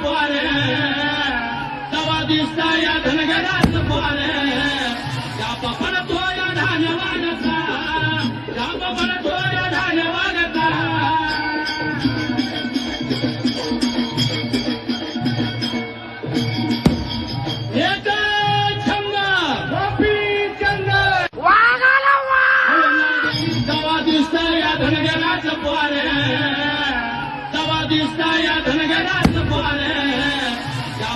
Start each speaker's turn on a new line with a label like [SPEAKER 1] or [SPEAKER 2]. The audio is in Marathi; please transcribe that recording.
[SPEAKER 1] पोरे तवा दिसता या धनगराचं पोरे या पडतो या धान्यवानाचा या पडतो या धान्यवानाचा एक छंद गोपी चंद
[SPEAKER 2] वाघाला
[SPEAKER 1] तवा दिसता या धनगराचं पोरे तवा दिसता या धनगराचं पोरे या